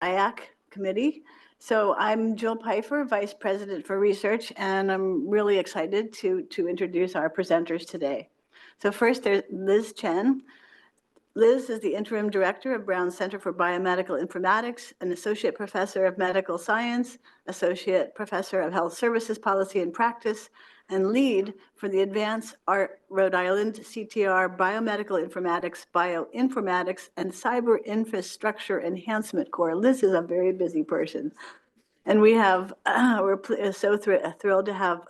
DIAC committee. So I'm Jill Pfeiffer, Vice President for Research, and I'm really excited to introduce our presenters today. So first, there's Liz Chen. Liz is the Interim Director of Brown Center for Biomedical Informatics, an Associate Professor of Medical Science, Associate Professor of Health Services Policy and Practice, and lead for the Advance RI-CTR Biomedical Informatics, Bioinformatics, and Cyberinfrastructure Enhancement Core. Liz is a very busy person. And we have, we're so thrilled to have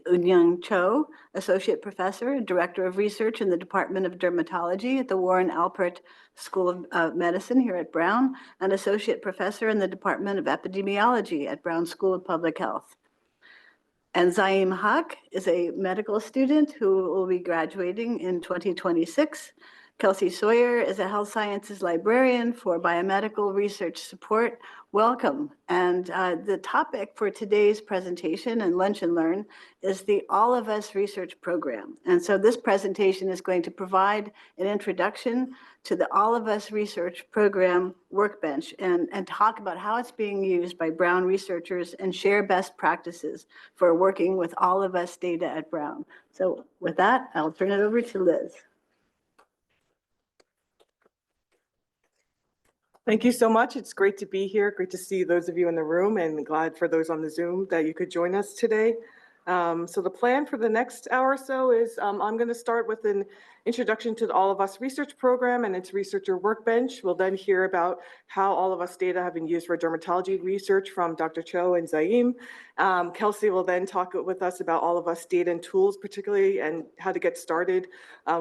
Eunyoung Cho, Associate Professor and Director of Research in the Department of Dermatology at the Warren Alpert School of Medicine here at Brown, and Associate Professor in the Department of Epidemiology at Brown School of Public Health. And Zaim Haq is a medical student who will be graduating in 2026. Kelsey Sawyer is a health sciences librarian for Biomedical Research Support. Welcome. And the topic for today's presentation and Lunch and Learn is the All of Us Research Program. And so this presentation is going to provide an introduction to the All of Us Research Program Workbench and talk about how it's being used by Brown researchers and share best practices for working with all of us data at Brown. So with that, I'll turn it over to Liz. Thank you so much. It's great to be here. Great to see those of you in the room, and glad for those on the Zoom that you could join us today. So the plan for the next hour or so is I'm going to start with an introduction to the All of Us Research Program and its Researcher Workbench. We'll then hear about how All of Us data have been used for dermatology research from Dr. Cho and Zaim. Kelsey will then talk with us about All of Us data and tools, particularly, and how to get started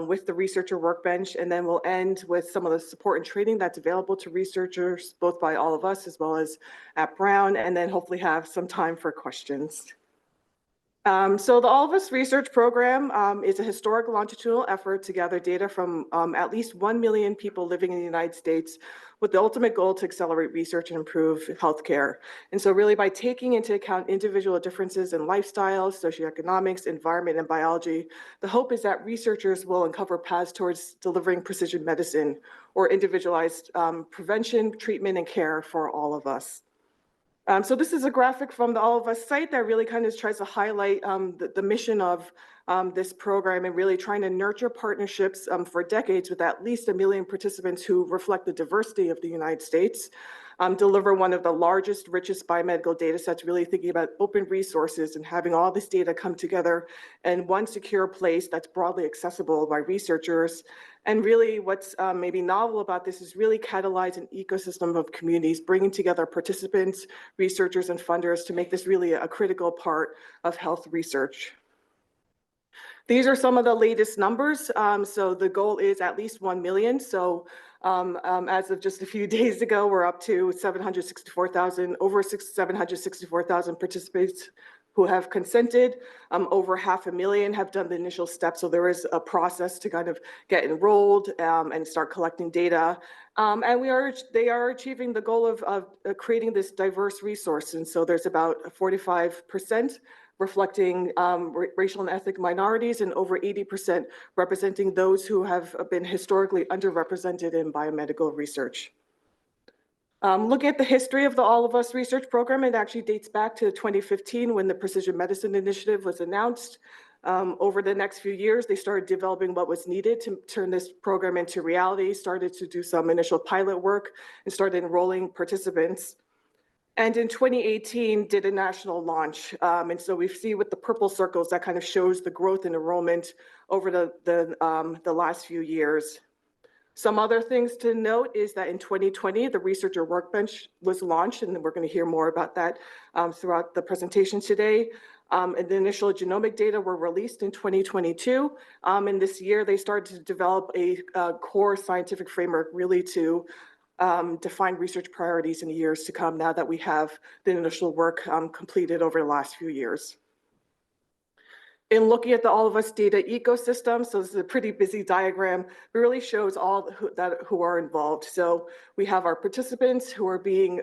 with the Researcher Workbench. And then we'll end with some of the support and training that's available to researchers, both by All of Us as well as at Brown, and then hopefully have some time for questions. So the All of Us Research Program is a historic longitudinal effort to gather data from at least 1 million people living in the United States, with the ultimate goal to accelerate research and improve healthcare. And so really by taking into account individual differences in lifestyles, socioeconomics, environment, and biology, the hope is that researchers will uncover paths towards delivering precision medicine or individualized prevention, treatment, and care for all of us. So this is a graphic from the All of Us site that really kind of tries to highlight the mission of this program and really trying to nurture partnerships for decades with at least 1 million participants who reflect the diversity of the United States, deliver one of the largest, richest biomedical data sets, really thinking about open resources and having all this data come together in one secure place that's broadly accessible by researchers. And really what's maybe novel about this is really catalyze an ecosystem of communities, bringing together participants, researchers, and funders to make this really a critical part of health research. These are some of the latest numbers. So the goal is at least 1 million. So as of just a few days ago, we're up to 764,000, over 764,000 participants who have consented. Over 500,000 have done the initial steps. So there is a process to kind of get enrolled and start collecting data. And they are achieving the goal of creating this diverse resource. And so there's about 45% reflecting racial and ethnic minorities, and over 80% representing those who have been historically underrepresented in biomedical research. Looking at the history of the All of Us Research Program, it actually dates back to 2015 when the Precision Medicine Initiative was announced. Over the next few years, they started developing what was needed to turn this program into reality, started to do some initial pilot work, and started enrolling participants. And in 2018, did a national launch. And so we see with the purple circles, that kind of shows the growth in enrollment over the last few years. Some other things to note is that in 2020, the Researcher Workbench was launched, and we're going to hear more about that throughout the presentation today. And the initial genomic data were released in 2022. And this year, they started to develop a core scientific framework really to define research priorities in the years to come now that we have the initial work completed over the last few years. In looking at the All of Us data ecosystem, so this is a pretty busy diagram, it really shows all who are involved. So we have our participants who are being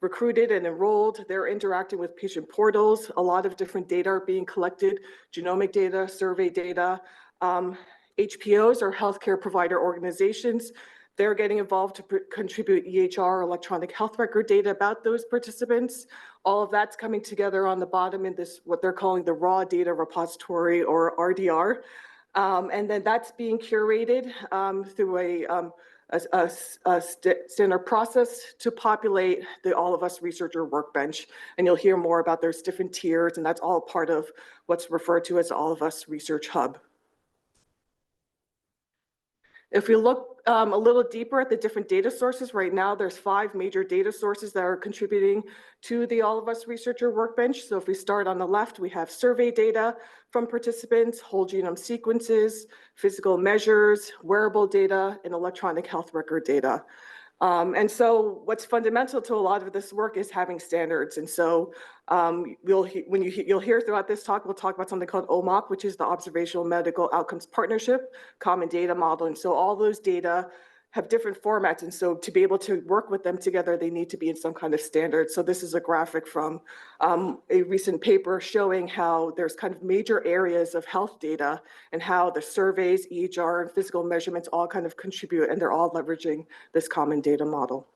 recruited and enrolled. They're interacting with patient portals. A lot of different data are being collected, genomic data, survey data. HPOs or healthcare provider organizations. they're getting involved to contribute EHR, electronic health record data about those participants. All of that's coming together on the bottom in this, what they're calling the raw data repository, or RDR. And then that's being curated through a standard process to populate the All of Us Researcher Workbench. And you'll hear more about those different tiers, and that's all part of what's referred to as All of Us Research Hub. If we look a little deeper at the different data sources, right now there's 5 major data sources that are contributing to the All of Us Researcher Workbench. So if we start on the left, we have survey data from participants, whole genome sequences, physical measures, wearable data, and electronic health record data. And so what's fundamental to a lot of this work is having standards. And so you'll hear throughout this talk, we'll talk about something called OMOP, which is the Observational Medical Outcomes Partnership Common Data Model. And so all those data have different formats. And so to be able to work with them together, they need to be in some kind of standard. So this is a graphic from a recent paper showing how there's kind of major areas of health data and how the surveys, EHR, and physical measurements all kind of contribute, and they're all leveraging this common data model.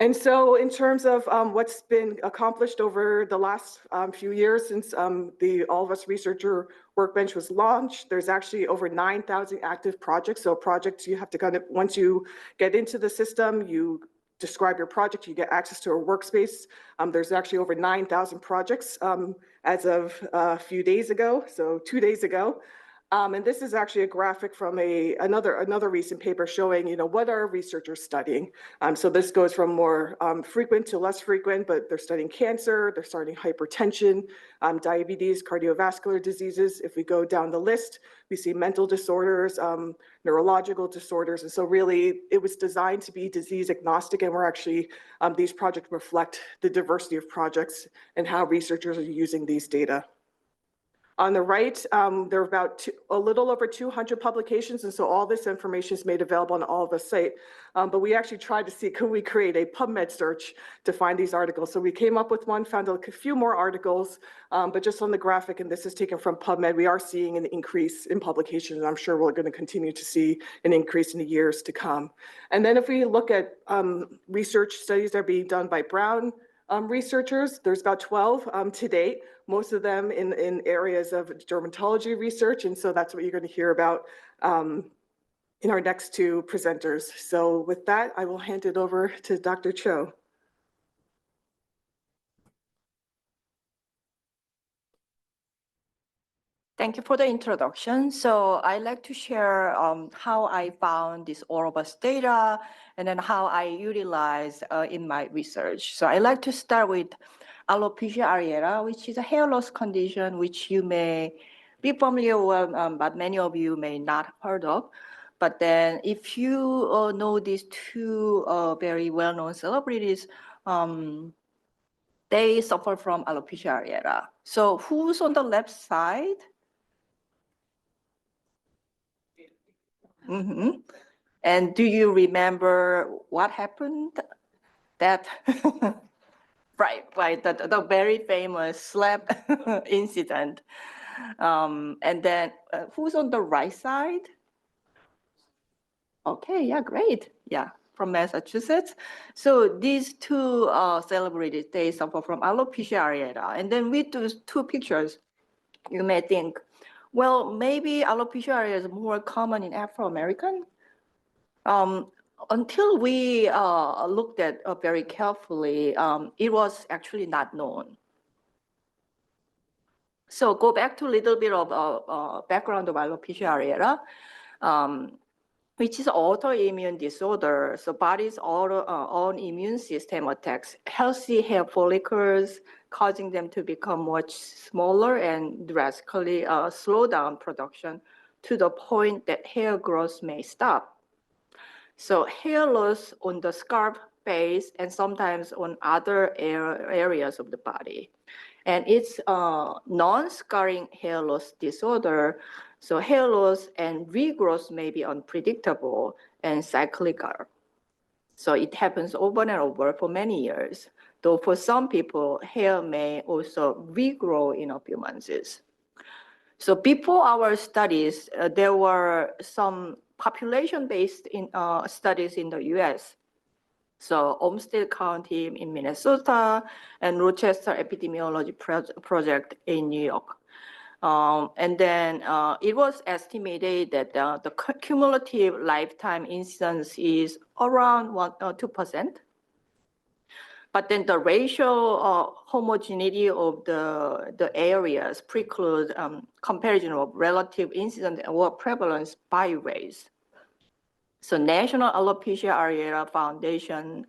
And so in terms of what's been accomplished over the last few years since the All of Us Researcher Workbench was launched, there's actually over 9,000 active projects. So projects, you have to kind of, once you get into the system, you describe your project, you get access to a workspace. There's actually over 9,000 projects as of a few days ago, so 2 days ago. And this is actually a graphic from another recent paper showing, what are researchers studying? So this goes from more frequent to less frequent, but they're studying cancer, they're studying hypertension, diabetes, cardiovascular diseases. If we go down the list, we see mental disorders, neurological disorders. And so really, it was designed to be disease agnostic, and we're actually, these projects reflect the diversity of projects and how researchers are using these data. On the right, there are about a little over 200 publications, and so all this information is made available on All of Us site. But we actually tried to see, could we create a PubMed search to find these articles? So we came up with one, found a few more articles, but just on the graphic, and this is taken from PubMed, we are seeing an increase in publications, and I'm sure we're going to continue to see an increase in the years to come. And then if we look at research studies that are being done by Brown researchers, there's about 12 to date, most of them in areas of dermatology research. And so that's what you're going to hear about in our next 2 presenters. So with that, I will hand it over to Dr. Cho. Thank you for the introduction. So I'd like to share how I found this All of Us data and then how I utilize in my research. So I like to start with alopecia areata, which is a hair loss condition which you may be familiar with, but many of you may not heard of. But then if you know these 2 very well-known celebrities, they suffer from alopecia areata. So who's on the left side? Mm-hmm. And do you remember what happened? That right, the very famous slap incident. And then who's on the right side? Okay, yeah, great. Yeah, from Massachusetts. So these 2 celebrities, they suffer from alopecia areata. And then with those 2 pictures, you may think, well, maybe alopecia areata is more common in Afro-American. Until we looked at very carefully, it was actually not known. So go back to a little bit of background of alopecia areata, which is autoimmune disorder. So body's own immune system attacks healthy hair follicles, causing them to become much smaller and drastically slow down production to the point that hair growth may stop. So hair loss on the scalp, face, and sometimes on other areas of the body. And it's a non-scarring hair loss disorder. So hair loss and regrowth may be unpredictable and cyclical. So it happens over and over for many years. Though for some people, hair may also regrow in a few months. So before our studies, there were some population-based studies in the US. So Olmsted County in Minnesota and Rochester Epidemiology Project in New York. And then it was estimated that the cumulative lifetime incidence is around 2%. But then the racial homogeneity of the areas preclude comparison of relative incidence or prevalence by race. So National Alopecia Areata Foundation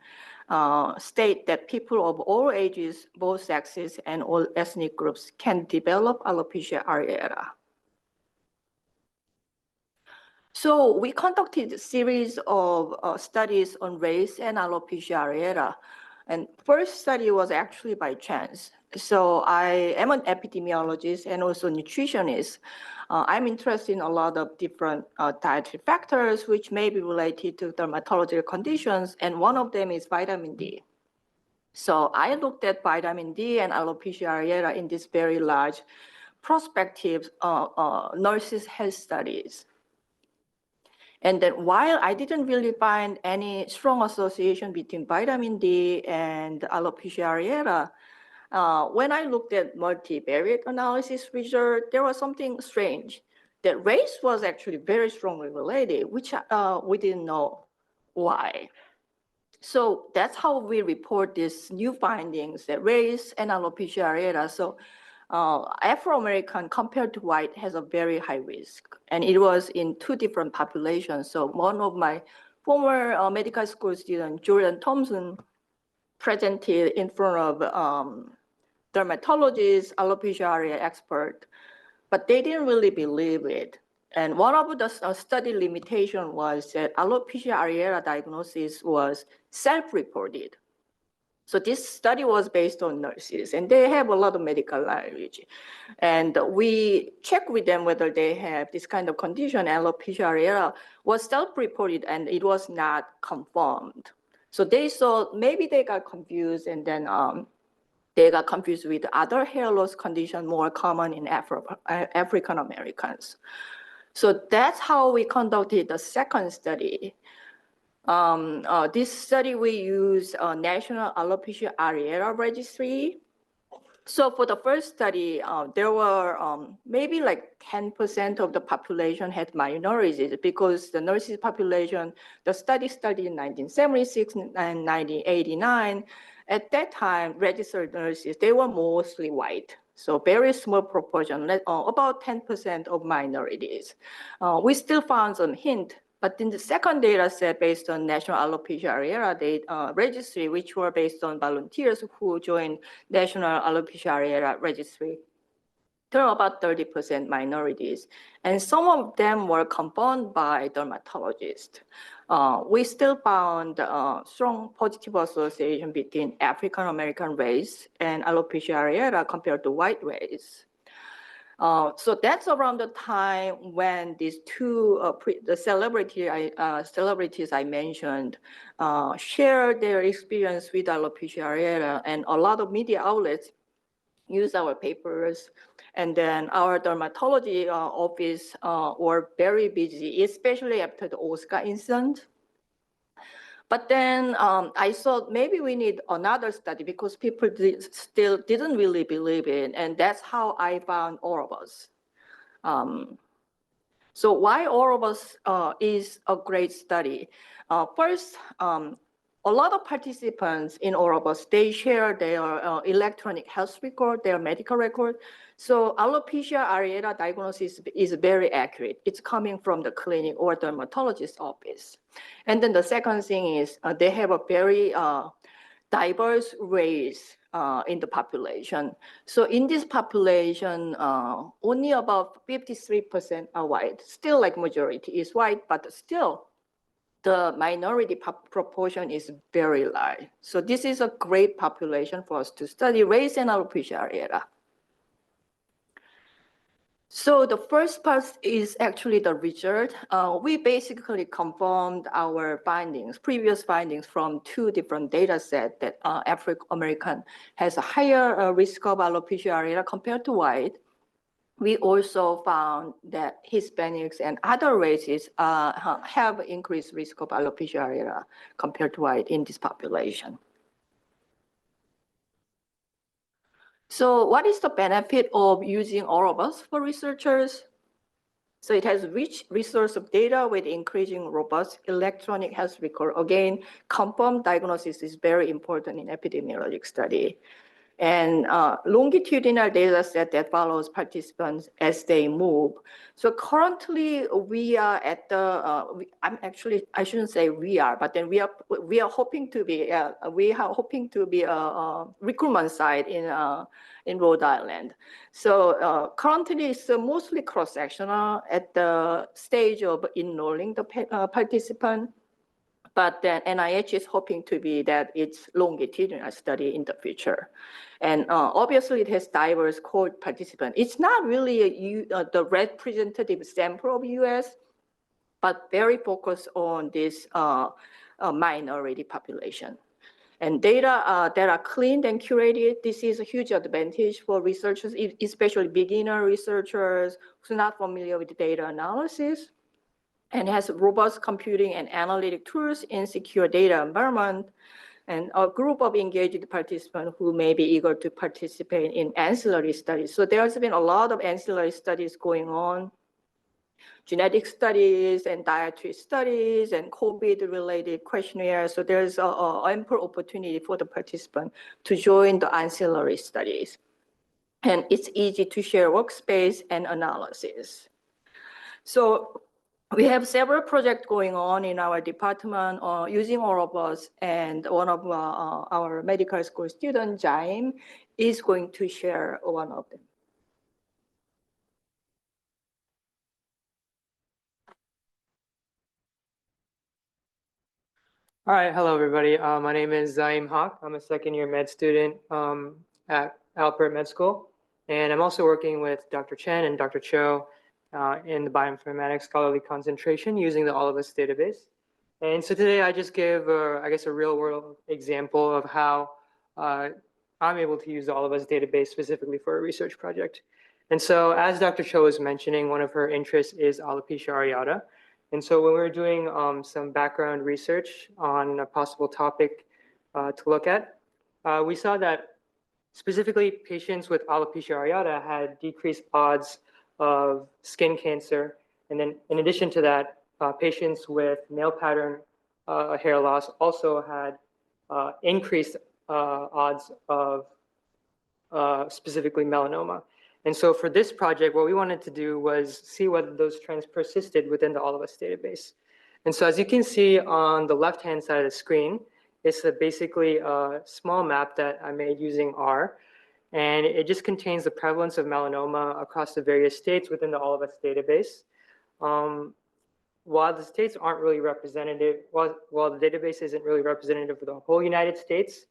state that people of all ages, both sexes, and all ethnic groups can develop alopecia areata. So we conducted a series of studies on race and alopecia areata. And first study was actually by chance. So I am an epidemiologist and also nutritionist. I'm interested in a lot of different dietary factors which may be related to dermatological conditions, and one of them is vitamin D. So I looked at vitamin D and alopecia areata in this very large prospective nurses' health studies. And then while I didn't really find any strong association between vitamin D and alopecia areata, when I looked at multivariate analysis result, there was something strange, that race was actually very strongly related, which we didn't know why. So that's how we report these new findings, that race and alopecia areata. So Afro-American compared to white has a very high risk. And it was in two different populations. So one of my former medical school student, Jordan Thompson, presented in front of dermatologists, alopecia areata expert, but they didn't really believe it. And one of the study limitation was that alopecia areata diagnosis was self-reported. So this study was based on nurses, and they have a lot of medical knowledge. And we checked with them whether they have this kind of condition. Alopecia areata was self-reported, and it was not confirmed. So they thought maybe they got confused, and then they got confused with other hair loss condition more common in African Americans. So that's how we conducted the second study. This study, we use National Alopecia Areata Registry. So for the first study, there were maybe like 10% of the population had minorities, because the nurses population, the study started in 1976 and 1989. At that time, registered nurses, they were mostly white. So very small proportion, about 10% of minorities. We still found some hint. But in the second data set based on National Alopecia Areata Registry, which were based on volunteers who joined National Alopecia Areata Registry, there are about 30% minorities. And some of them were confirmed by dermatologists. We still found strong positive association between African American race and alopecia areata compared to white race. So that's around the time when these two the celebrities I mentioned shared their experience with alopecia areata, and a lot of media outlets use our papers. And then our dermatology office were very busy, especially after the Oscar incident. But then I thought maybe we need another study, because people still didn't really believe it. And that's how I found All of Us. So why All of Us is a great study? First, a lot of participants in All of Us, they share their electronic health record, their medical record. So alopecia areata diagnosis is very accurate. It's coming from the clinic or dermatologist office. And then the second thing is they have a very diverse race in the population. So in this population, only about 53% are white. Still, like majority is white, but still the minority proportion is very large. So this is a great population for us to study race and alopecia areata. So the first part is actually the result. We basically confirmed our findings, previous findings from two different data sets, that African American has a higher risk of alopecia areata compared to white. we also found that Hispanics and other races have increased risk of alopecia areata compared to white in this population. So what is the benefit of using all of us for researchers? So it has rich resource of data with increasing robust electronic health record. Again, confirmed diagnosis is very important in epidemiologic study. And longitudinal data set that follows participants as they move. So currently we are at the, I shouldn't say we are, but then we are hoping to be, a recruitment site in Rhode Island. So currently it's mostly cross-sectional at the stage of enrolling the participant. But then NIH is hoping to be that it's longitudinal study in the future. And obviously it has diverse cohort participants. It's not really the representative sample of US, but very focused on this minority population. And data that are cleaned and curated, this is a huge advantage for researchers, especially beginner researchers who are not familiar with data analysis, and has robust computing and analytic tools in secure data environment, and a group of engaged participants who may be eager to participate in ancillary studies. So there's been a lot of ancillary studies going on, genetic studies and dietary studies and COVID-related questionnaires. So there's ample opportunity for the participant to join the ancillary studies. And it's easy to share workspace and analysis. So we have several projects going on in our department using all of us, and one of our medical school students, Zaim, is going to share one of them. All right, hello everybody. My name is Zaim Haq. I'm a second-year med student at Alpert Med School, and I'm also working with Dr. Chen and Dr. Cho in the Bioinformatics Scholarly Concentration using the All of Us database. And so today I just give, I guess, a real-world example of how I'm able to use the All of Us database specifically for a research project. And so as Dr. Cho was mentioning, one of her interests is alopecia areata. And so when we were doing some background research on a possible topic to look at, we saw that specifically patients with alopecia areata had decreased odds of skin cancer. And then in addition to that, patients with male pattern hair loss also had increased odds of specifically melanoma. And so for this project, what we wanted to do was see whether those trends persisted within the All of Us database. And so as you can see on the left-hand side of the screen, it's basically a small map that I made using R. And it just contains the prevalence of melanoma across the various states within the All of Us database. While the states aren't really representative, while the database isn't really representative for the whole United States,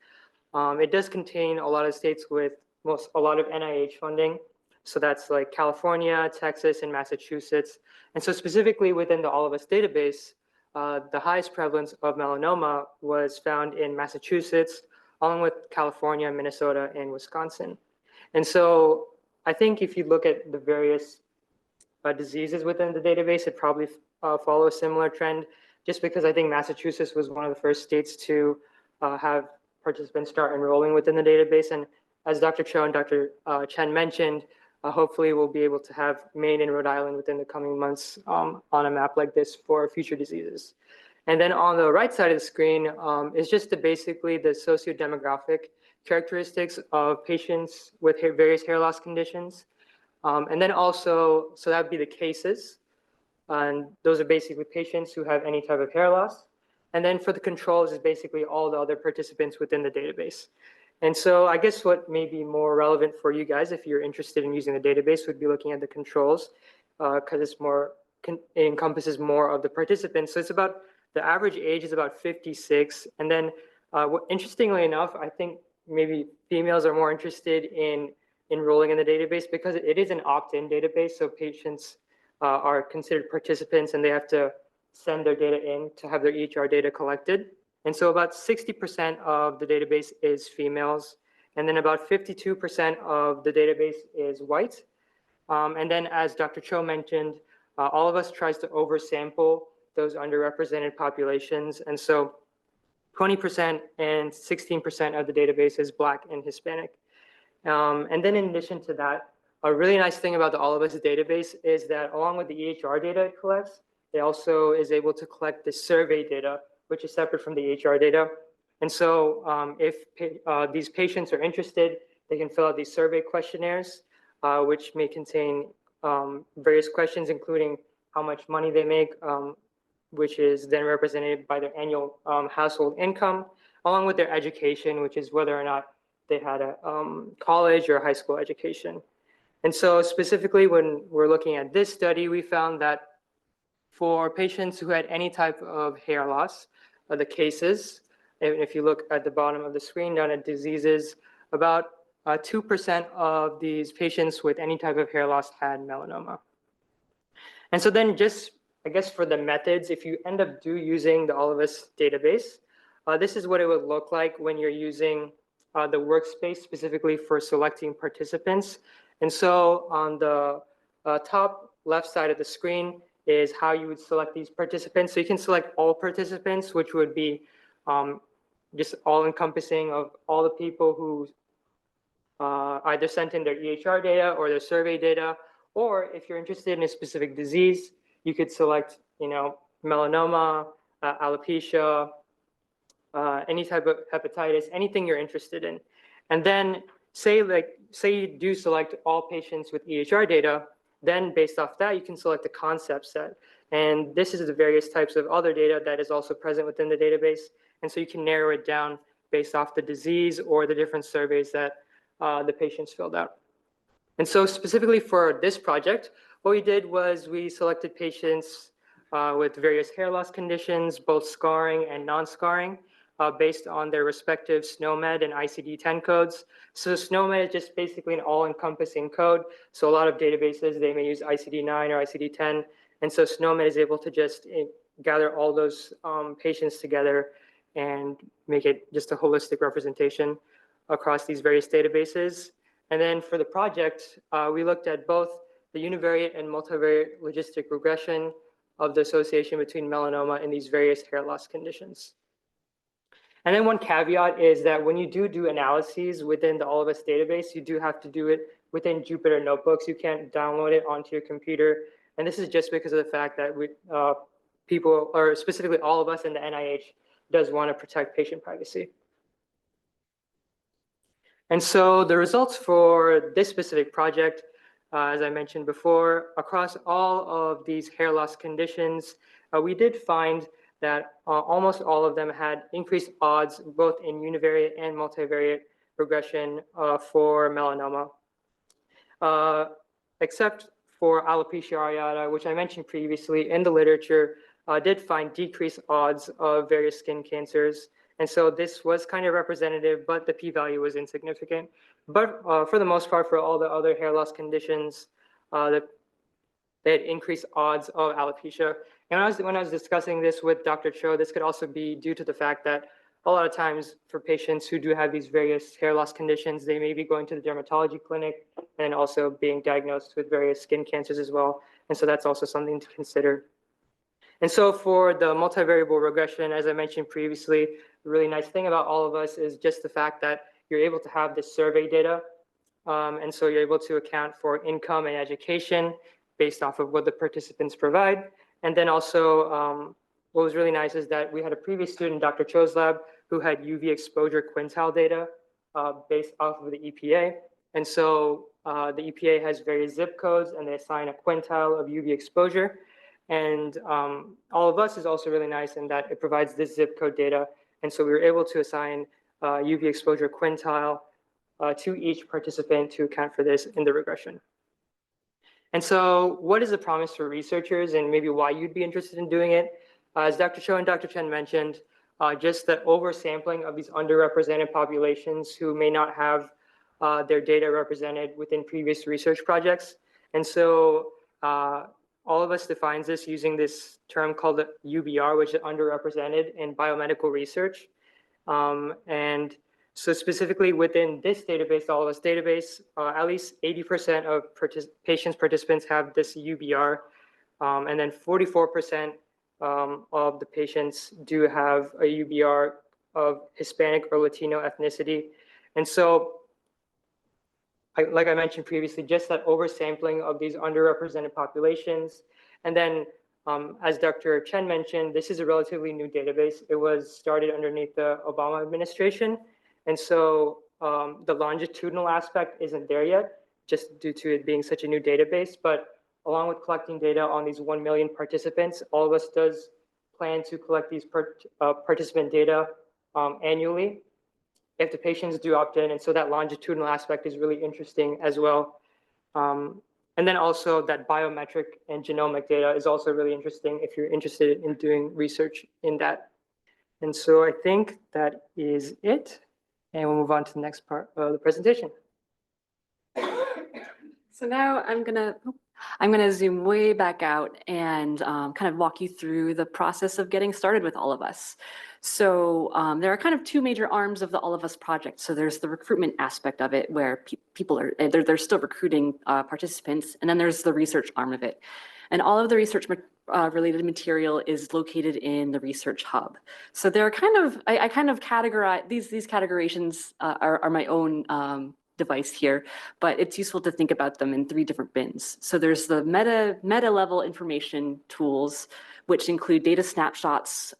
it does contain a lot of states with a lot of NIH funding. So that's like California, Texas, and Massachusetts. And so specifically within the All of Us database, the highest prevalence of melanoma was found in Massachusetts, along with California, Minnesota, and Wisconsin. And so I think if you look at the various diseases within the database, it probably follow a similar trend, just because I think Massachusetts was one of the first states to have participants start enrolling within the database. And as Dr. Cho and Dr. Chen mentioned, hopefully we'll be able to have Maine and Rhode Island within the coming months on a map like this for future diseases. And then on the right side of the screen is just basically the socio-demographic characteristics of patients with various hair loss conditions. And then also, so that would be the cases. And those are basically patients who have any type of hair loss. And then for the controls is basically all the other participants within the database. And so I guess what may be more relevant for you guys, if you're interested in using the database, would be looking at the controls, because it encompasses more of the participants. So it's about, the average age is about 56. And then interestingly enough, I think maybe females are more interested in enrolling in the database because it is an opt-in database. So patients are considered participants and they have to send their data in to have their EHR data collected. And so about 60% of the database is females, and then about 52% of the database is white. And then as Dr. Cho mentioned, all of us tries to oversample those underrepresented populations. And so 20% and 16% of the database is Black and Hispanic. And then in addition to that, a really nice thing about the All of Us database is that along with the EHR data it collects, it also is able to collect the survey data, which is separate from the EHR data. And so if these patients are interested, they can fill out these survey questionnaires, which may contain various questions, including how much money they make, which is then represented by their annual household income, along with their education, which is whether or not they had a college or high school education. And so specifically when we're looking at this study, we found that for patients who had any type of hair loss, the cases, and if you look at the bottom of the screen down at diseases, about 2% of these patients with any type of hair loss had melanoma. And so then just, I guess for the methods, if you end up using the All of Us database, this is what it would look like when you're using the workspace specifically for selecting participants. And so on the top left side of the screen is how you would select these participants. So you can select all participants, which would be just all encompassing of all the people who either sent in their EHR data or their survey data, or if you're interested in a specific disease, you could select, melanoma, alopecia, any type of hepatitis, anything you're interested in. And then say you do select all patients with EHR data, then based off that, you can select a concept set. And this is the various types of other data that is also present within the database. And so you can narrow it down based off the disease or the different surveys that the patients filled out. And so specifically for this project, what we did was we selected patients with various hair loss conditions, both scarring and non-scarring, based on their respective SNOMED and ICD-10 codes. So SNOMED is just basically an all-encompassing code. So a lot of databases, they may use ICD-9 or ICD-10. And so SNOMED is able to just gather all those patients together and make it just a holistic representation across these various databases. And then for the project, we looked at both the univariate and multivariate logistic regression of the association between melanoma and these various hair loss conditions. And then one caveat is that when you do analyses within the All of Us database, you do have to do it within Jupyter Notebooks. You can't download it onto your computer. And this is just because of the fact that people, or specifically all of us in the NIH, does want to protect patient privacy. And so the results for this specific project, as I mentioned before, across all of these hair loss conditions, we did find that almost all of them had increased odds, both in univariate and multivariate regression for melanoma, except for alopecia areata, which I mentioned previously in the literature, did find decreased odds of various skin cancers. And so this was kind of representative, but the p-value was insignificant. But for the most part, for all the other hair loss conditions, they had increased odds of alopecia. And when I was discussing this with Dr. Cho, this could also be due to the fact that a lot of times for patients who do have these various hair loss conditions, they may be going to the dermatology clinic and also being diagnosed with various skin cancers as well. And so that's also something to consider. And so for the multivariable regression, as I mentioned previously, the really nice thing about All of Us is just the fact that you're able to have this survey data. And so you're able to account for income and education based off of what the participants provide. And then also what was really nice is that we had a previous student, Dr. Cho's lab, who had UV exposure quintile data based off of the EPA. And so the EPA has various zip codes and they assign a quintile of UV exposure. And All of Us is also really nice in that it provides this zip code data. And so we were able to assign UV exposure quintile to each participant to account for this in the regression. And so what is the promise for researchers and maybe why you'd be interested in doing it? As Dr. Cho and Dr. Chen mentioned, just the oversampling of these underrepresented populations who may not have their data represented within previous research projects. And so All of Us defines this using this term called UBR, which is underrepresented in biomedical research. And So specifically within this database, the All of Us database, at least 80% of participants have this UBR, and then 44% of the patients do have a UBR of Hispanic or Latino ethnicity. And so, like I mentioned previously, just that oversampling of these underrepresented populations. And then, as Dr. Chen mentioned, this is a relatively new database. It was started underneath the Obama administration. And so the longitudinal aspect isn't there yet, just due to it being such a new database. But along with collecting data on these 1 million participants, All of Us does plan to collect these participant data annually if the patients do opt in. And so that longitudinal aspect is really interesting as well. And then also that biometric and genomic data is also really interesting if you're interested in doing research in that. And so I think that is it. And we'll move on to the next part of the presentation. So now I'm gonna zoom way back out and kind of walk you through the process of getting started with All of Us. So there are kind of two major arms of the All of Us project. So there's the recruitment aspect of it, where people are they're still recruiting participants, and then there's the research arm of it. And all of the research related material is located in the research hub. So they're kind of I kind of categorize these categorizations are my own device here, but it's useful to think about them in 3 different bins. So there's the meta level information tools, which include data snapshots.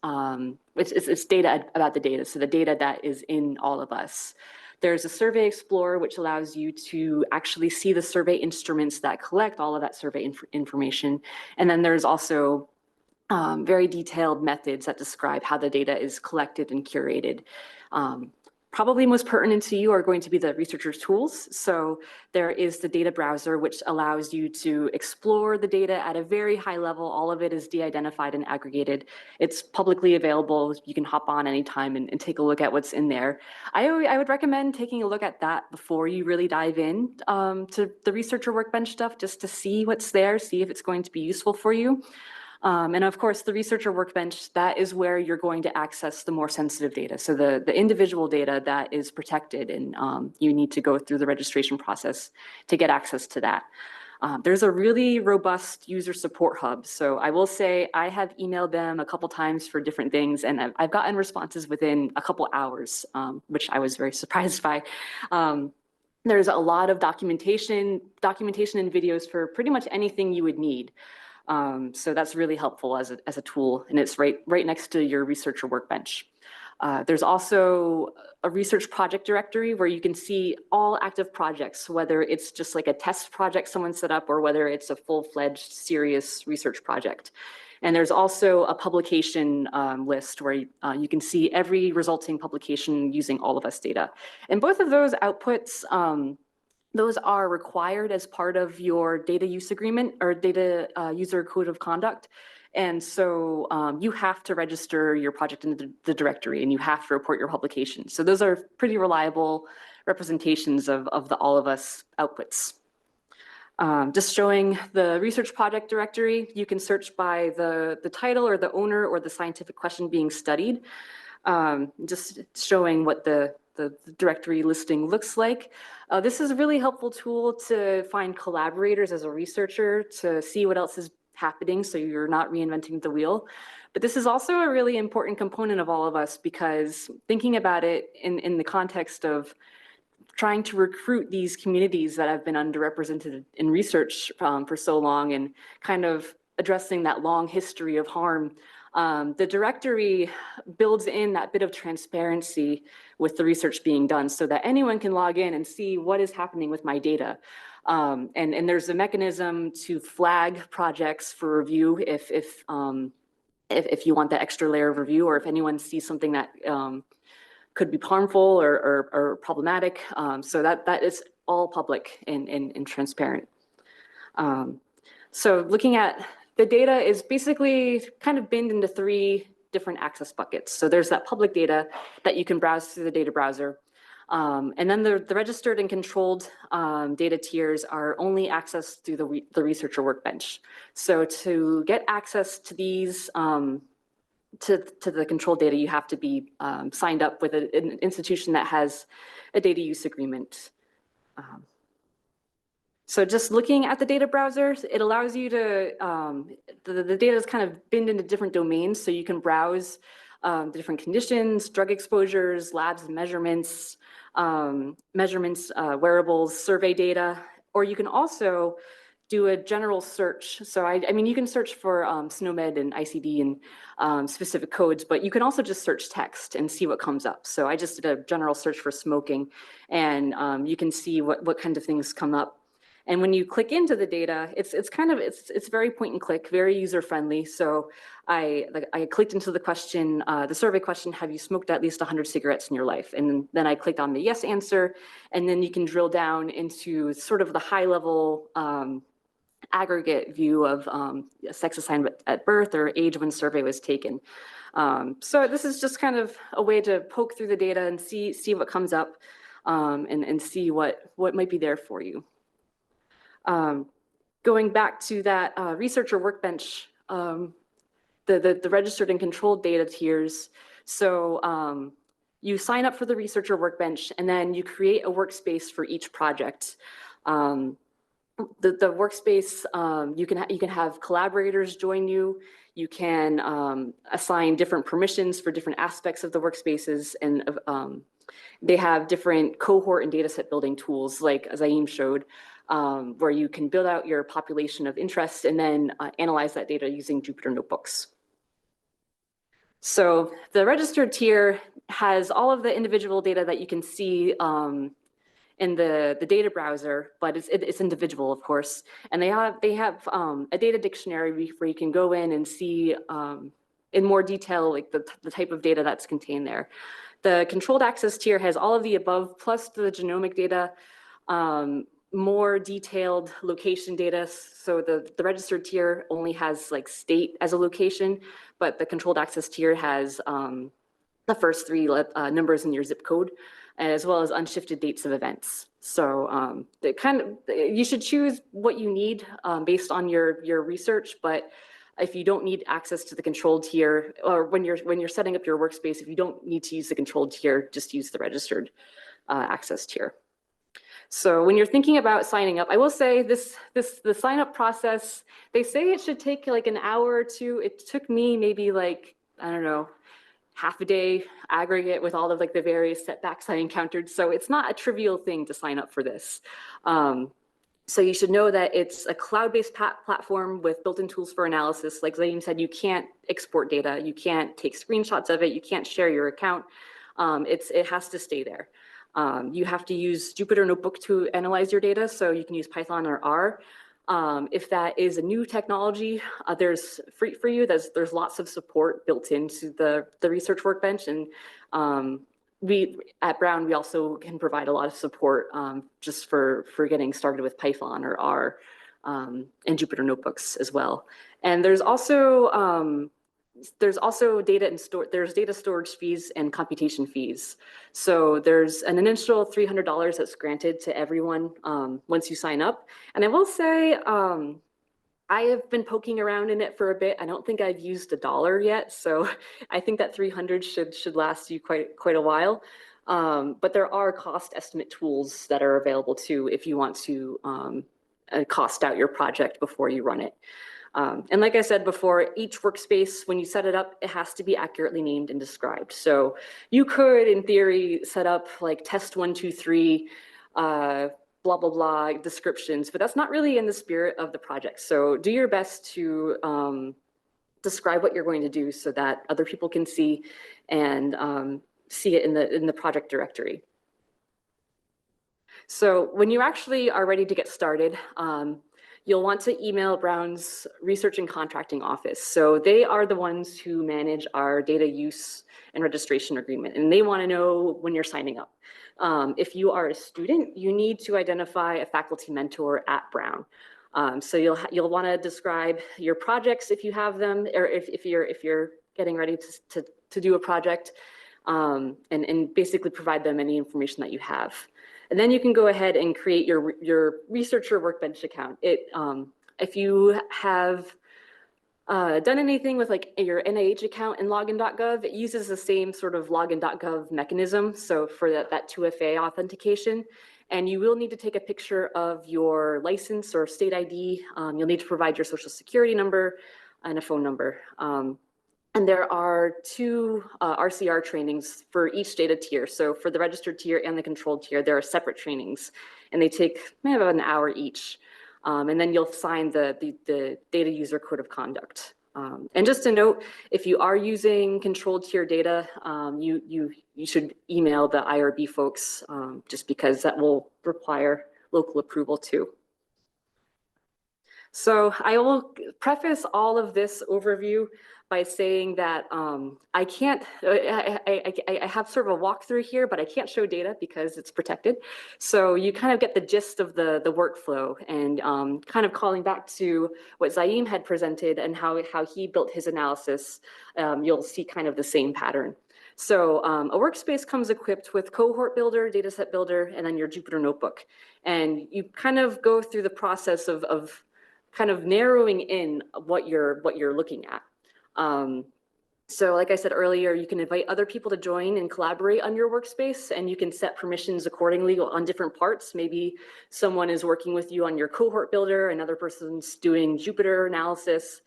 It's data about the data, so the data that is in All of Us. There's a Survey Explorer, which allows you to actually see the survey instruments that collect all of that survey information. And then there's also very detailed methods that describe how the data is collected and curated. Probably most pertinent to you are going to be the researcher's tools. So there is the data browser, which allows you to explore the data at a very high level. All of it is de-identified and aggregated. It's publicly available. You can hop on anytime and take a look at what's in there. I would recommend taking a look at that before you really dive in to the researcher workbench stuff, just to see what's there, see if it's going to be useful for you. And of course, the researcher workbench, that is where you're going to access the more sensitive data. So the individual data that is protected, and you need to go through the registration process to get access to that. There's a really robust user support hub. So I will say I have emailed them a couple times for different things, and I've gotten responses within a couple hours, which I was very surprised by. There's a lot of documentation and videos for pretty much anything you would need. So that's really helpful as a tool, and it's right next to your researcher workbench. There's also a research project directory where you can see all active projects, whether it's just like a test project someone set up or whether it's a full-fledged serious research project. And there's also a publication list where you can see every resulting publication using All of Us data. And both of those outputs, those are required as part of your data use agreement or data user code of conduct. And so you have to register your project in the directory, and you have to report your publication. So those are pretty reliable representations of the All of Us outputs. Just showing the research project directory, you can search by the title or the owner or the scientific question being studied. Just showing what the directory listing looks like. This is a really helpful tool to find collaborators as a researcher, to see what else is happening so you're not reinventing the wheel. But this is also a really important component of All of Us, because thinking about it in the context of trying to recruit these communities that have been underrepresented in research for so long, and kind of addressing that long history of harm, the directory builds in that bit of transparency with the research being done so that anyone can log in and see what is happening with my data. And there's a mechanism to flag projects for review if you want that extra layer of review, or if anyone sees something that could be harmful or problematic. So that is all public and transparent. So looking at the data is basically kind of binned into 3 different access buckets. So there's that public data that you can browse through the data browser. And then the registered and controlled data tiers are only accessed through the researcher workbench. So to get access to these to the control data, you have to be signed up with an institution that has a data use agreement. So just looking at the data browser, it allows you to, the data is kind of binned into different domains, so you can browse the different conditions, drug exposures, labs and measurements, wearables, survey data, or you can also do a general search. So I mean, you can search for SNOMED and ICD and specific codes, but you can also just search text and see what comes up. So I just did a general search for smoking, and you can see what kind of things come up. And when you click into the data, it's very point and click, very user friendly. So I clicked into the question, the survey question, have you smoked at least 100 cigarettes in your life? And then I clicked on the yes answer, and then you can drill down into sort of the high level aggregate view of sex assigned at birth or age when survey was taken. So this is just kind of a way to poke through the data and see what comes up and see what might be there for you. Going back to that researcher workbench, the registered and controlled data tiers. So you sign up for the researcher workbench, and then you create a workspace for each project. The workspace, you can have collaborators join you. You can assign different permissions for different aspects of the workspaces, and they have different cohort and data set building tools, like Zaim showed, where you can build out your population of interest and then analyze that data using Jupyter notebooks. So the registered tier has all of the individual data that you can see in the data browser, but it's individual, of course. And they have a data dictionary where you can go in and see in more detail like the type of data that's contained there. The controlled access tier has all of the above plus the genomic data, more detailed location data. So the registered tier only has like state as a location, but the controlled access tier has the first three numbers in your zip code, as well as unshifted dates of events. So you should choose what you need based on your research, but if you don't need access to the controlled tier, or when you're setting up your workspace, if you don't need to use the controlled tier, just use the registered access tier. So when you're thinking about signing up, I will say the sign up process, they say it should take like an hour or two. It took me maybe like, I don't know, half a day aggregate with all of like the various setbacks I encountered. So it's not a trivial thing to sign up for this. So you should know that it's a cloud-based platform with built-in tools for analysis. Like Zaim said, you can't export data. You can't take screenshots of it. You can't share your account. It has to stay there. You have to use Jupyter Notebook to analyze your data, so you can use Python or R. If that is a new technology, there's free for you. There's lots of support built into the research workbench, and we at Brown we also can provide a lot of support just for getting started with Python or R and Jupyter Notebooks as well. And there's also data storage fees and computation fees. So there's an initial $300 that's granted to everyone once you sign up. And I will say, I have been poking around in it for a bit. I don't think I've used $1 yet. So I think that 300 should last you quite a while. But there are cost estimate tools that are available too if you want to cost out your project before you run it. And like I said before, each workspace, when you set it up, it has to be accurately named and described. So you could, in theory, set up like test 1, 2, 3, blah, blah, blah descriptions, but that's not really in the spirit of the project. So do your best to describe what you're going to do so that other people can see and see it in the project directory. So when you actually are ready to get started, you'll want to email Brown's Research and Contracting Office. So they are the ones who manage our data use and registration agreement, and they want to know when you're signing up. If you are a student, you need to identify a faculty mentor at Brown. So you'll want to describe your projects if you have them, or if you're getting ready to do a project, and basically provide them any information that you have. And then you can go ahead and create your researcher workbench account. If you have done anything with like your NIH account in login.gov, it uses the same sort of login.gov mechanism. So for that 2FA authentication, and you will need to take a picture of your license or state ID. You'll need to provide your social security number and a phone number. And there are 2 RCR trainings for each data tier. So for the registered tier and the controlled tier, there are separate trainings, and they take maybe about an hour each. And then you'll sign the data user code of conduct. And just to note, if you are using controlled tier data, you should email the IRB folks, just because that will require local approval too. So I will preface all of this overview by saying that I have sort of a walkthrough here, but I can't show data because it's protected. So you kind of get the gist of the workflow, and kind of calling back to what Zaim had presented and how he built his analysis, you'll see kind of the same pattern. So a workspace comes equipped with cohort builder, dataset builder, and then your Jupyter notebook. And you kind of go through the process of kind of narrowing in what you're looking at. So like I said earlier, you can invite other people to join and collaborate on your workspace, and you can set permissions accordingly on different parts. Maybe someone is working with you on your cohort builder, another person's doing Jupyter analysis.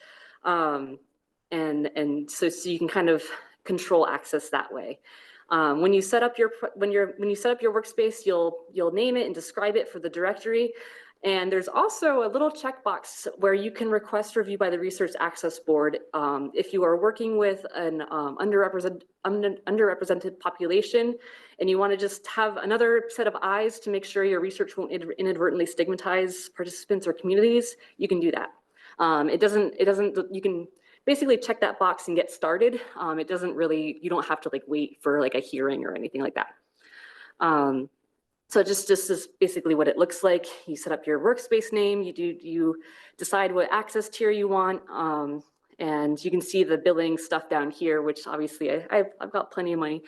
And so you can kind of control access that way. When you set up your workspace, you'll name it and describe it for the directory. And there's also a little checkbox where you can request review by the Research Access Board if you are working with an underrepresented population and you want to just have another set of eyes to make sure your research won't inadvertently stigmatize participants or communities. You can do that. You can basically check that box and get started. It doesn't really, you don't have to like wait for like a hearing or anything like that. So just is basically what it looks like. You set up your workspace name, you decide what access tier you want, and you can see the billing stuff down here, which obviously I've got plenty of money.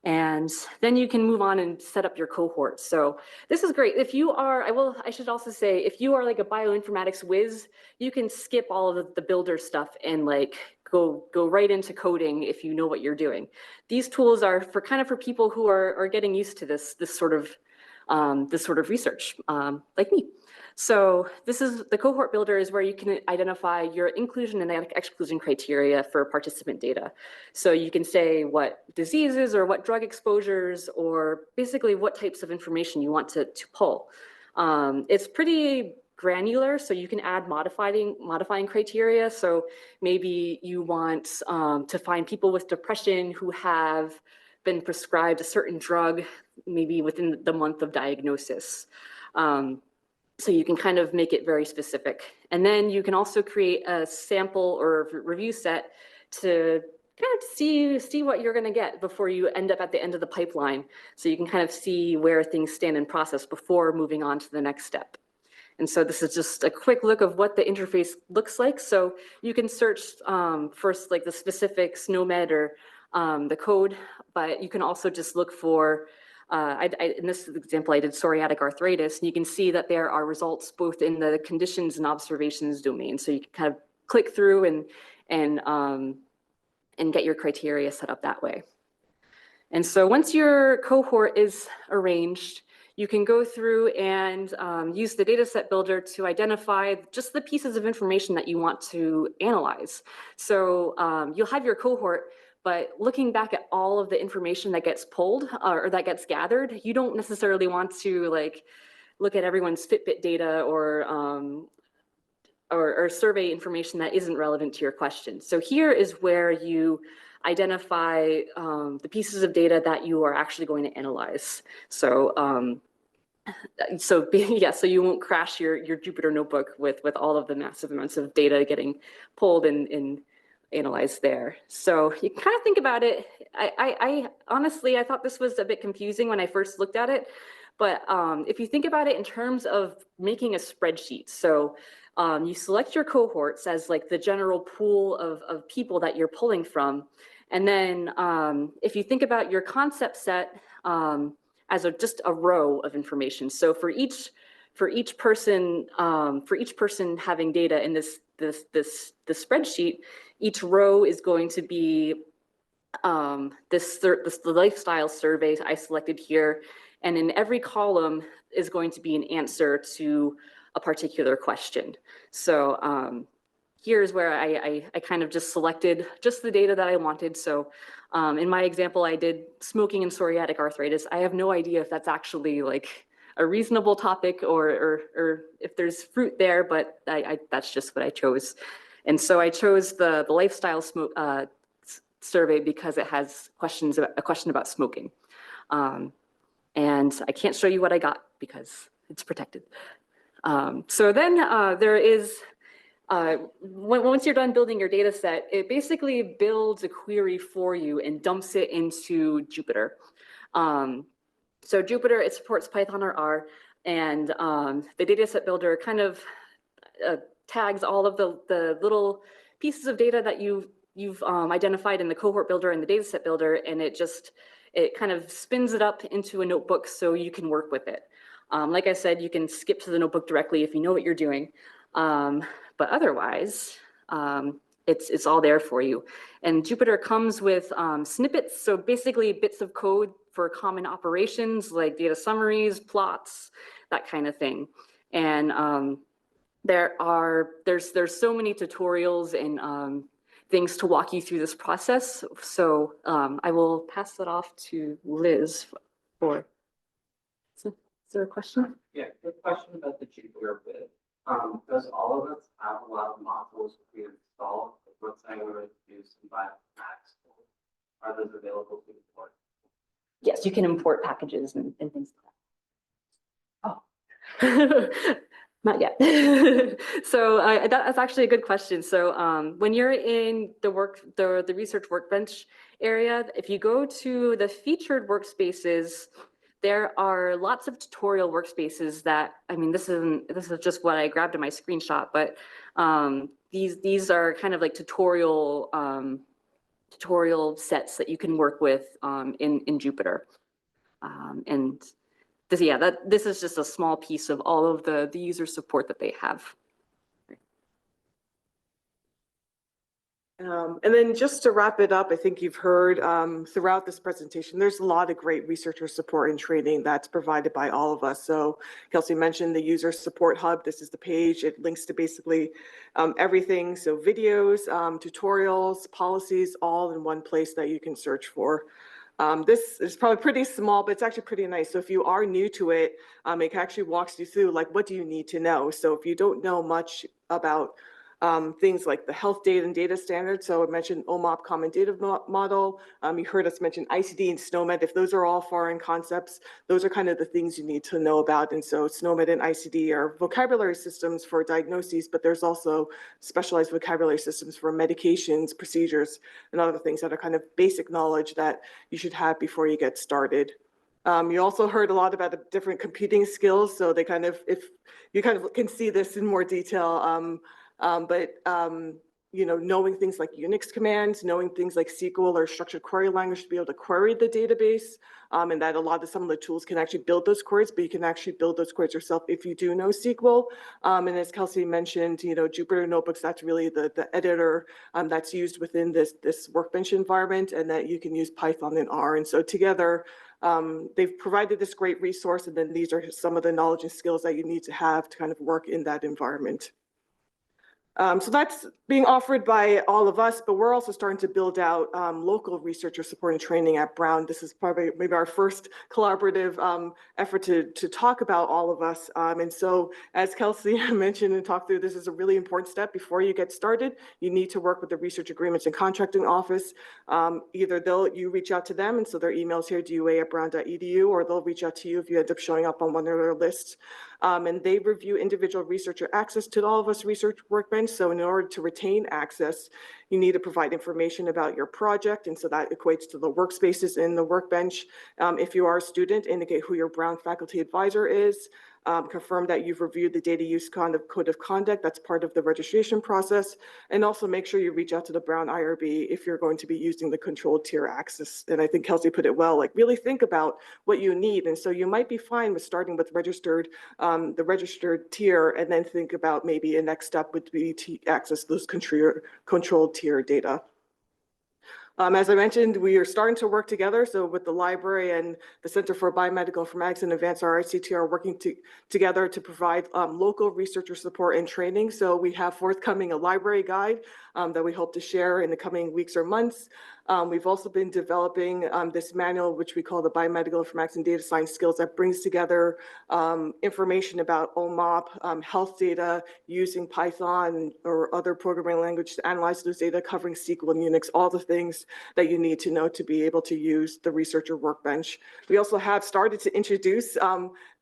And then you can move on and set up your cohort. So this is great. If you are, I should also say, if you are like a bioinformatics whiz, you can skip all of the builder stuff and like go right into coding if you know what you're doing. These tools are for people who are getting used to this sort of research, like me. So this is the cohort builder, is where you can identify your inclusion and exclusion criteria for participant data. So you can say what diseases or what drug exposures or basically what types of information you want to pull. It's pretty granular, so you can add modifying criteria. So maybe you want to find people with depression who have been prescribed a certain drug, maybe within the month of diagnosis. So you can kind of make it very specific. And then you can also create a sample or review set to kind of see what you're going to get before you end up at the end of the pipeline. So you can kind of see where things stand in process before moving on to the next step. And so this is just a quick look of what the interface looks like. So you can search first like the specific SNOMED or the code, but you can also just look for in this example, I did psoriatic arthritis, and you can see that there are results both in the conditions and observations domain. So you can kind of click through and get your criteria set up that way. And so once your cohort is arranged, you can go through and use the dataset builder to identify just the pieces of information that you want to analyze. So you'll have your cohort, but looking back at all of the information that gets pulled or that gets gathered, you don't necessarily want to like look at everyone's Fitbit data or survey information that isn't relevant to your question. So here is where you identify the pieces of data that you are actually going to analyze. So so you won't crash your Jupyter notebook with all of the massive amounts of data getting pulled and analyzed there. So you can kind of think about it. I honestly, I thought this was a bit confusing when I first looked at it, but if you think about it in terms of making a spreadsheet, so you select your cohorts as like the general pool of people that you're pulling from. And then if you think about your concept set as just a row of information. So for each person having data in this this spreadsheet, each row is going to be the lifestyle survey I selected here, and in every column is going to be an answer to a particular question. So here's where I kind of just selected just the data that I wanted. So in my example, I did smoking and psoriatic arthritis. I have no idea if that's actually like a reasonable topic or if there's fruit there, but that's just what I chose. And so I chose the lifestyle survey because it has a question about smoking. And I can't show you what I got because it's protected. So then there is, once you're done building your data set, it basically builds a query for you and dumps it into Jupyter. So Jupyter, it supports Python or R, and the dataset builder kind of tags all of the little pieces of data that you've identified in the cohort builder and the dataset builder, and it kind of spins it up into a notebook so you can work with it. Like I said, you can skip to the notebook directly if you know what you're doing, but otherwise, it's all there for you. And Jupyter comes with snippets, so basically bits of code for common operations like data summaries, plots, that kind of thing. And there's so many tutorials and things to walk you through this process. So I will pass it off to Liz for. Is there a question? Yeah, good question about the Jupyter bit. Does all of us have a lot of modules pre-installed? Let's say we were to do some Bioinformatics. Are those available to import? Yes, you can import packages and things like that. Oh, not yet. So that's actually a good question. So when you're in the research workbench area, if you go to the featured workspaces, there are lots of tutorial workspaces that, I mean, this is just what I grabbed in my screenshot, but these are kind of like tutorial sets that you can work with in Jupyter. And this is just a small piece of all of the user support that they have. And then just to wrap it up, I think you've heard throughout this presentation, there's a lot of great researcher support and training that's provided by all of us. So Kelsey mentioned the user support hub. This is the page. It links to basically everything. So videos, tutorials, policies, all in one place that you can search for. This is probably pretty small, but it's actually pretty nice. So if you are new to it, it actually walks you through like, what do you need to know? So if you don't know much about things like the health data and data standards. So I mentioned OMOP Common Data Model. You heard us mention ICD and SNOMED. If those are all foreign concepts, those are kind of the things you need to know about. And so SNOMED and ICD are vocabulary systems for diagnoses, but there's also specialized vocabulary systems for medications, procedures, and other things that are kind of basic knowledge that you should have before you get started. You also heard a lot about the different computing skills. So they kind of, if you kind of can see this in more detail, knowing things like Unix commands, knowing things like SQL or structured query language to be able to query the database, and that some of the tools can actually build those queries, but you can actually build those queries yourself if you do know SQL. And as Kelsey mentioned, Jupyter Notebooks, that's really the editor that's used within this workbench environment, and that you can use Python and R. And so together, they've provided this great resource, and then these are some of the knowledge and skills that you need to have to kind of work in that environment. So that's being offered by all of us, but we're also starting to build out local researcher support and training at Brown. This is probably maybe our first collaborative effort to talk about all of us. And so as Kelsey mentioned and talked through, this is a really important step. Before you get started, you need to work with the Research Agreements and Contracting Office. Either you reach out to them, and so their email's here, dua@brown.edu, or they'll reach out to you if you end up showing up on one of their lists. And they review individual researcher access to all of us research workbench. So in order to retain access, you need to provide information about your project. And so that equates to the workspaces in the workbench. If you are a student, indicate who your Brown faculty advisor is. confirm that you've reviewed the data use code of conduct. That's part of the registration process. And also make sure you reach out to the Brown IRB if you're going to be using the controlled tier access. And I think Kelsey put it well, like really think about what you need. And so you might be fine with starting with the registered tier, and then think about maybe a next step would be to access those controlled tier data. As I mentioned, we are starting to work together. So with the library and the Center for Biomedical Informatics and Advance RI-CTR working together to provide local researcher support and training. So we have forthcoming a library guide that we hope to share in the coming weeks or months. We've also been developing this manual, which we call the Biomedical Informatics and Data Science Skills, that brings together information about OMOP, health data, using Python or other programming language to analyze those data, covering SQL and Unix, all the things that you need to know to be able to use the Researcher Workbench. We also have started to introduce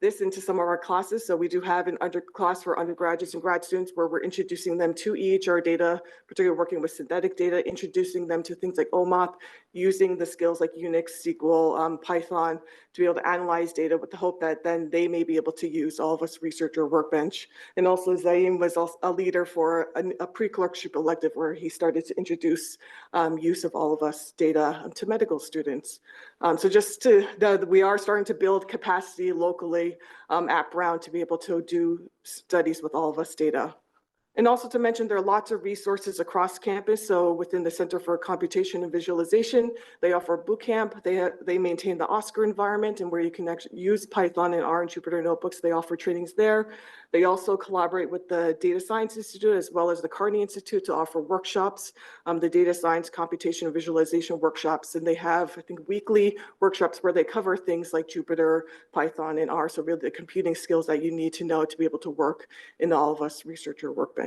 this into some of our classes. So we do have an class for undergraduates and grad students where we're introducing them to EHR data, particularly working with synthetic data, introducing them to things like OMOP, using the skills like Unix, SQL, Python to be able to analyze data with the hope that then they may be able to use all of Us Researcher Workbench. And also Zaim was also a leader for a pre-clerkship elective where he started to introduce use of all of us data to medical students. So we are starting to build capacity locally at Brown to be able to do studies with all of us data. And also to mention, there are lots of resources across campus. So within the Center for Computation and Visualization, they offer bootcamp. They maintain the OSCAR environment and where you can actually use Python and R and Jupyter notebooks. They offer trainings there. They also collaborate with the Data Science Institute as well as the Carney Institute to offer workshops, the data science, computation, and visualization workshops. And they have, I think, weekly workshops where they cover things like Jupyter, Python, and R. So really the computing skills that you need to know to be able to work in all of Us Researcher Workbench.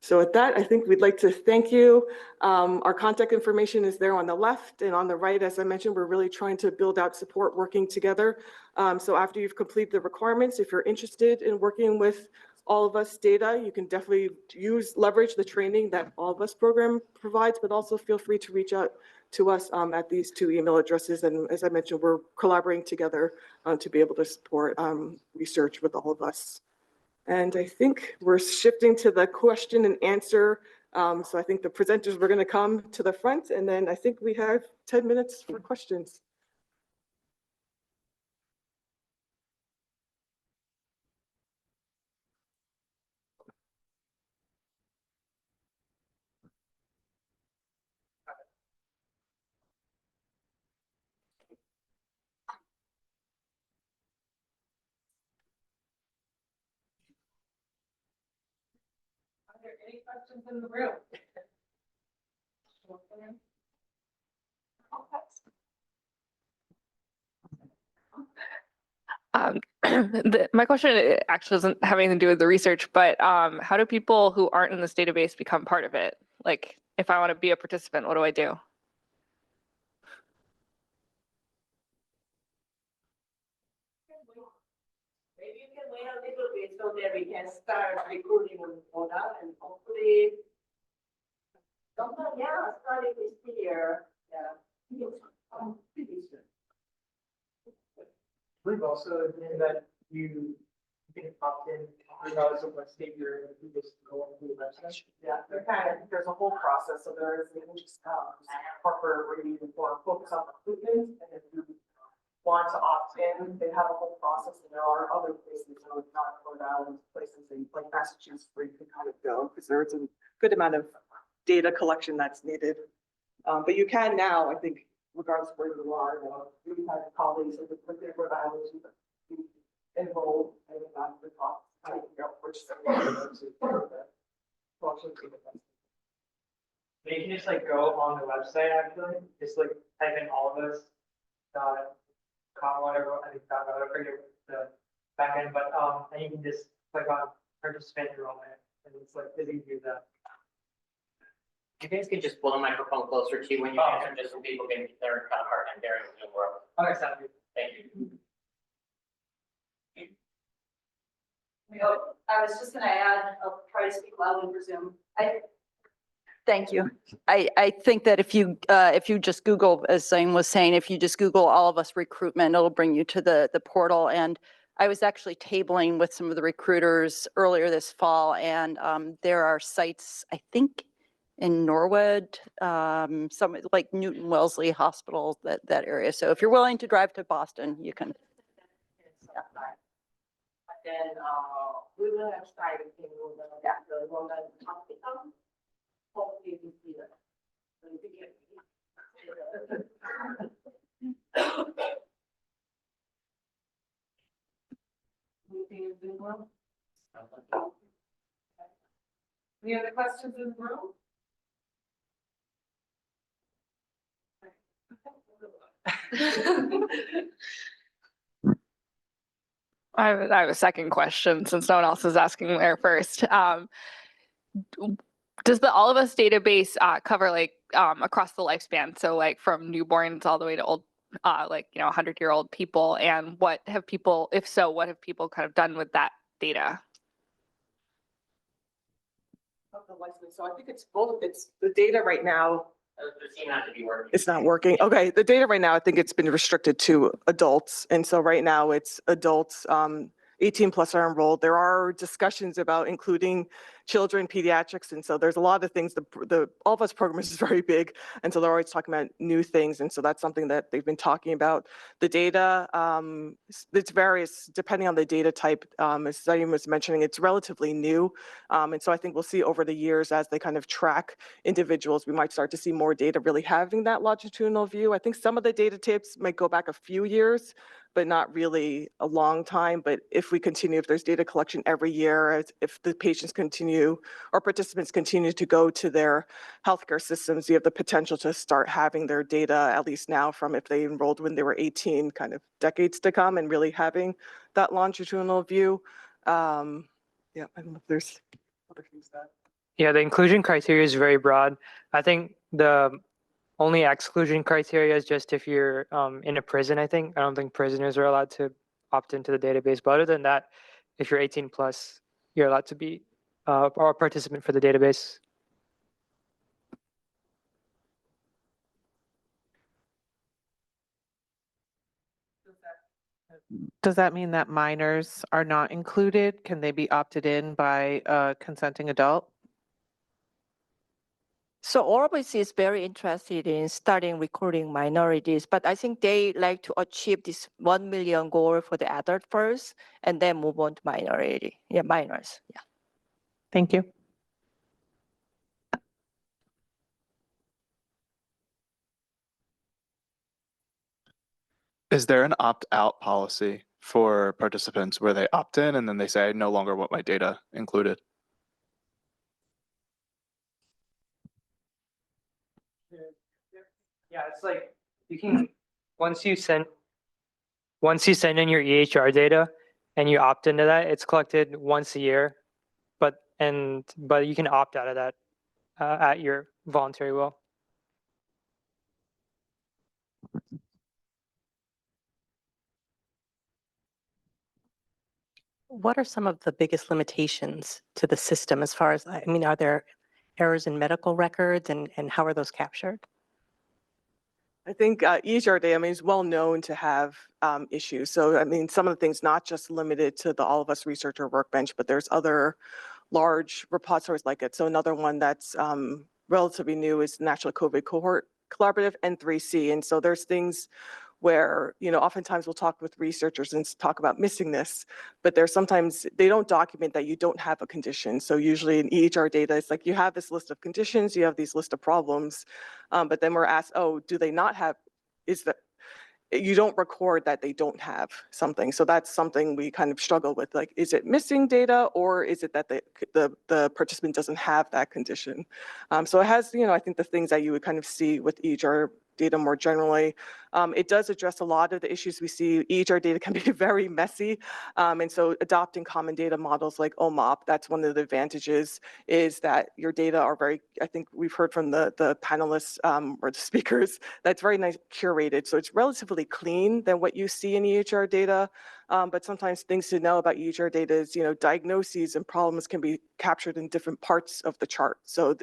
So with that, I think we'd like to thank you. Our contact information is there on the left, and on the right, as I mentioned, we're really trying to build out support working together. So after you've completed the requirements, if you're interested in working with all of us data, you can definitely leverage the training that All of Us program provides, but also feel free to reach out to us at these two email addresses. And as I mentioned, we're collaborating together to be able to support research with all of us. And I think we're shifting to the question and answer. So I think the presenters were going to come to the front, and then I think we have 10 minutes for questions. Are there any questions in the room? My question actually doesn't have anything to do with the research, but how do people who aren't in this database become part of it? Like, if I want to be a participant, what do I do? Maybe you can wait a little bit so that we can start recruiting for that, and hopefully, starting this year, We've also admitted that you can opt in regardless of what state you're in, you just go on the website. Yeah, there's a whole process. So there is the corporate review for focus on recruitment, and if you want to opt in, they have a whole process, and there are other places, so it's not Rhode Island, places like Massachusetts where you can kind of go because there's a good amount of data collection that's needed. But you can now, I think, regardless of where you are, we've had colleagues in the Rhode Island who enrolled and the top, kind of figure out which But you can just like go on the website actually, just like type in all of us whatever, I think I forget the backend, but and you can just click on participant enrollment, and it's like you can do that. You guys can just pull the microphone closer to you when you answer, just so people can get their hard time hearing the Zoom world. Okay, sounds good. Thank you. I was just going to add, I'll try to speak loudly for Zoom. Thank you. I think that if you just Google, as Zaim was saying, if you just Google All of Us recruitment, it'll bring you to the portal. And I was actually tabling with some of the recruiters earlier this fall, and there are sites, I think, in Norwood, some like Newton Wellesley Hospital, that area. So if you're willing to drive to Boston, you can. Then we will have started in the Roman hospital. Hopefully this year. Any other questions in the room? I have a second question since no one else is asking there first. Does the All of Us database cover like across the lifespan? So like from newborns all the way to old, 100-year-old people? And what have people, if so, what have people kind of done with that data? So I think it's both, it's the data right now. It seemed not to be working. It's not working. Okay, the data right now, I think it's been restricted to adults. And so right now it's adults, 18 plus are enrolled. There are discussions about including children, pediatrics. And so there's a lot of things, the All of Us program is very big. And so they're always talking about new things. And so that's something that they've been talking about. The data, it's various, depending on the data type, as Zaim was mentioning, it's relatively new. And so I think we'll see over the years as they kind of track individuals, we might start to see more data really having that longitudinal view. I think some of the data types might go back a few years, but not really a long time. But if we continue, if there's data collection every year, if the patients continue or participants continue to go to their healthcare systems, you have the potential to start having their data, at least now, from if they enrolled when they were 18, kind of decades to come, and really having that longitudinal view. Yeah, I don't know if there's other things that. Yeah, the inclusion criteria is very broad. I think the only exclusion criteria is just if you're in a prison, I think. I don't think prisoners are allowed to opt into the database. But other than that, if you're 18 plus, you're allowed to be a participant for the database. Does that mean that minors are not included? Can they be opted in by a consenting adult? So Orbis is very interested in starting recruiting minorities, but I think they like to achieve this 1 million goal for the adult first, and then move on to minority, minors. Yeah. Thank you. Is there an opt-out policy for participants where they opt in and then they say, I no longer want my data included? Yeah, it's like you can once you send in your EHR data and you opt into that, it's collected once a year, but you can opt out of that at your voluntary will. What are some of the biggest limitations to the system as far as, I mean, are there errors in medical records and how are those captured? I think EHR data, I mean, is well known to have issues. So, I mean, some of the things not just limited to the All of Us Researcher Workbench, but there's other large repositories like it. So another one that's relatively new is National COVID Cohort Collaborative, N3C. And so there's things where, oftentimes we'll talk with researchers and talk about missing this, but there's sometimes they don't document that you don't have a condition. So usually in EHR data, it's like you have this list of conditions, you have these list of problems, but then we're asked, oh, do they not have, you don't record that they don't have something. So that's something we kind of struggle with. Like, is it missing data or is it that the participant doesn't have that condition? So it has, I think the things that you would kind of see with EHR data more generally. It does address a lot of the issues we see. EHR data can be very messy. And so adopting common data models like OMOP, that's one of the advantages, is that your data are very, I think we've heard from the panelists or the speakers, that's very nice curated. So it's relatively clean than what you see in EHR data. But sometimes things to know about EHR data is, diagnoses and problems can be captured in different parts of the chart. So,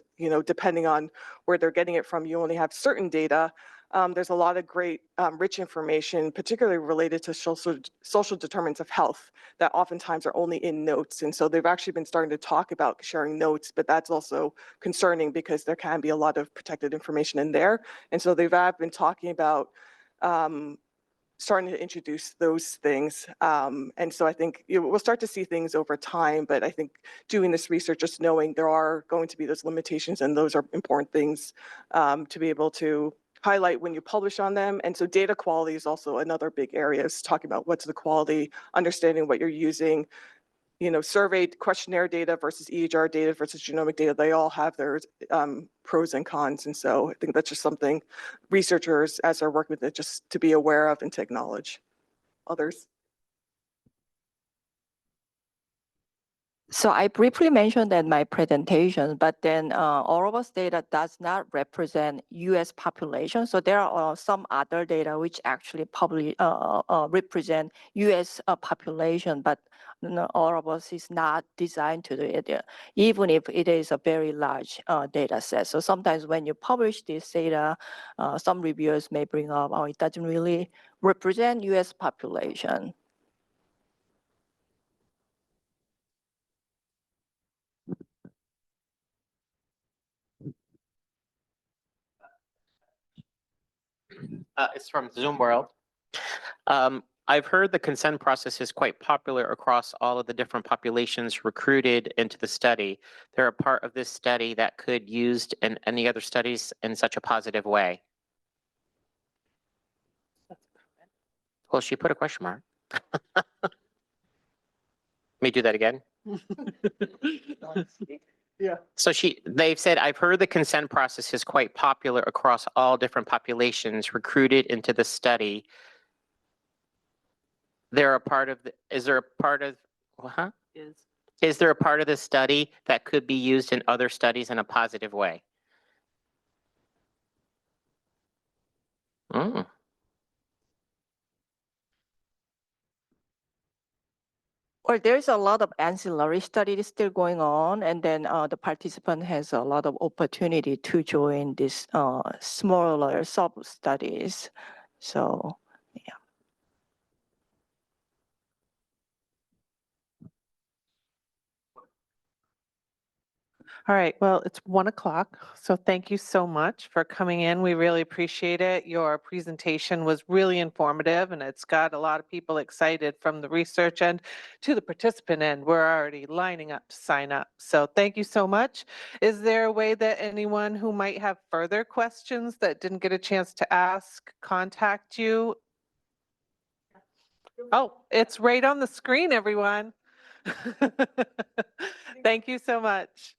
depending on where they're getting it from, you only have certain data. there's a lot of great rich information, particularly related to social determinants of health that oftentimes are only in notes. And so they've actually been starting to talk about sharing notes, but that's also concerning because there can be a lot of protected information in there. And so they've been talking about starting to introduce those things. And so I think we'll start to see things over time, but I think doing this research, just knowing there are going to be those limitations, and those are important things to be able to highlight when you publish on them. And so data quality is also another big area, is talking about what's the quality, understanding what you're using, survey questionnaire data versus EHR data versus genomic data. They all have their pros and cons. And so I think that's just something researchers, as they're working with it, just to be aware of and to acknowledge. Others? So I briefly mentioned in my presentation, but then all of us data does not represent US population. So there are some other data which actually probably represent US population, but all of us is not designed to do it, even if it is a very large data set. So sometimes when you publish this data, some reviewers may bring up, oh, it doesn't really represent US population. It's from Zoom World. I've heard the consent process is quite popular across all of the different populations recruited into the study. They're a part of this study that could used in any other studies in such a positive way. Well, she put a question mark. Let me do that again. Yeah. So they've said, I've heard the consent process is quite popular across all different populations recruited into the study. They're a part of is there a part of, is there a part of the study that could be used in other studies in a positive way? Mm. Well, there's a lot of ancillary studies still going on, and then the participant has a lot of opportunity to join these smaller sub-studies. So, yeah. All right, well, it's 1 o'clock, so thank you so much for coming in. We really appreciate it. Your presentation was really informative, and it's got a lot of people excited from the research end to the participant end. We're already lining up to sign up, so thank you so much. Is there a way that anyone who might have further questions that didn't get a chance to ask, contact you? Oh, it's right on the screen, everyone. Thank you so much.